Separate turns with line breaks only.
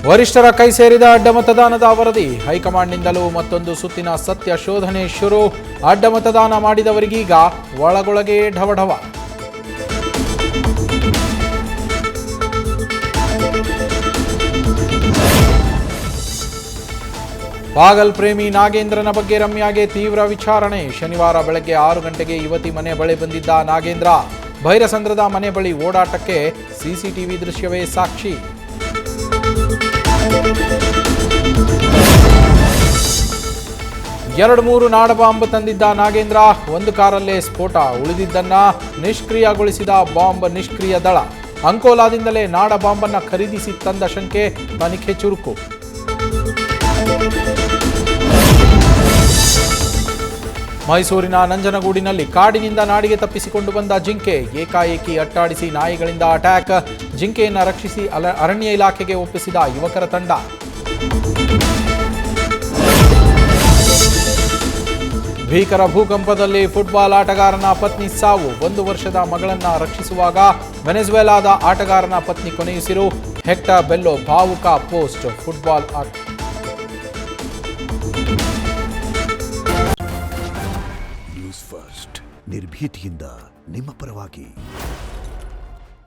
ವರಿಷ್ಠರ ಕೈ ಸೇರಿದ ಅಡ್ಡ ಮತದಾನದ ವರದಿ. ಹೈಕಮಾಂಡ್ನಿಂದಲೂ ಮತ್ತೊಂದು ಸುತ್ತಿನ ಸತ್ಯ ಶೋಧನೆ ಶುರು. ಅಡ್ಡ ಮತದಾನ ಮಾಡಿದವರಿಗೀಗ ಒಳಗೊಳಗೆ ಢವಢವ. ಪಾಗಲ್ ಪ್ರೇಮಿ ನಾಗೇಂದ್ರನ ಬಗ್ಗೆ ರಮ್ಯಾಗೆ ತೀವ್ರ ವಿಚಾರಣೆ. ಶನಿವಾರ ಬೆಳಗ್ಗೆ 6 ಗಂಟೆಗೆ ಯುವತಿ ಮನೆ ಬಳಿ ಬಂದಿದ್ದ ನಾಗೇಂದ್ರ. ಭೈರಸಂದ್ರದ ಮನೆ ಬಳಿ ಓಡಾಟಕ್ಕೆ ಸಿಸಿಟಿವಿ ದೃಶ್ಯವೇ ಸಾಕ್ಷಿ. ಎರಡು ಮೂರು ನಾಡಬಾಂಬ್ ತಂದಿದ್ದ ನಾಗೇಂದ್ರ. ಒಂದು ಕಾರಲ್ಲೇ ಸ್ಫೋಟ. ಉಳಿದಿದ್ದನ್ನ ನಿಷ್ಕ್ರಿಯಗೊಳಿಸಿದ ಬಾಂಬ್ ನಿಷ್ಕ್ರಿಯ ದಳ. ಅಂಕೋಲಾದಿಂದಲೇ ನಾಡಬಾಂಬನ್ನ ಖರೀದಿಸಿ ತಂದ ಶಂಕೆ. ತನಿಖೆ ಚುರುಕು. ಮೈಸೂರಿನ ನಂಜನಗೂಡಿನಲ್ಲಿ ಕಾಡಿನಿಂದ ನಾಡಿಗೆ ತಪ್ಪಿಸಿಕೊಂಡು ಬಂದ ಜಿಂಕೆ. ಏಕಾಏಕಿ ಅಟ್ಟಾಡಿಸಿ ನಾಯಿಗಳಿಂದ ಅಟ್ಯಾಕ್. ಜಿಂಕೆಯನ್ನು ರಕ್ಷಿಸಿ ಅರಣ್ಯ ಇಲಾಖೆಗೆ ಒಪ್ಪಿಸಿದ ಯುವಕರ ತಂಡ. ಭೀಕರ ಭೂಕಂಪದಲ್ಲಿ ಫುಟ್ಬಾಲ್ ಆಟಗಾರನ ಪತ್ನಿ ಸಾವು. 1 ವರ್ಷದ ಮಗಳನ್ನ ರಕ್ಷಿಸುವಾಗ ವೆನೆಜುವೆಲಾದ ಆಟಗಾರನ ಪತ್ನಿ ಕೊನೆಯುಸಿರು. ಹೆಕ್ಟರ್ ಬೆಲ್ಲೋ ಭಾವುಕ ಪೋಸ್ಟ್. ಫುಟ್ಬಾಲ್
ನ್ಯೂಸ್ ಫಸ್ಟ್ ನಿರ್ಭೀತಿಯಿಂದ ನಿಮ್ಮ ಪರವಾಗಿ.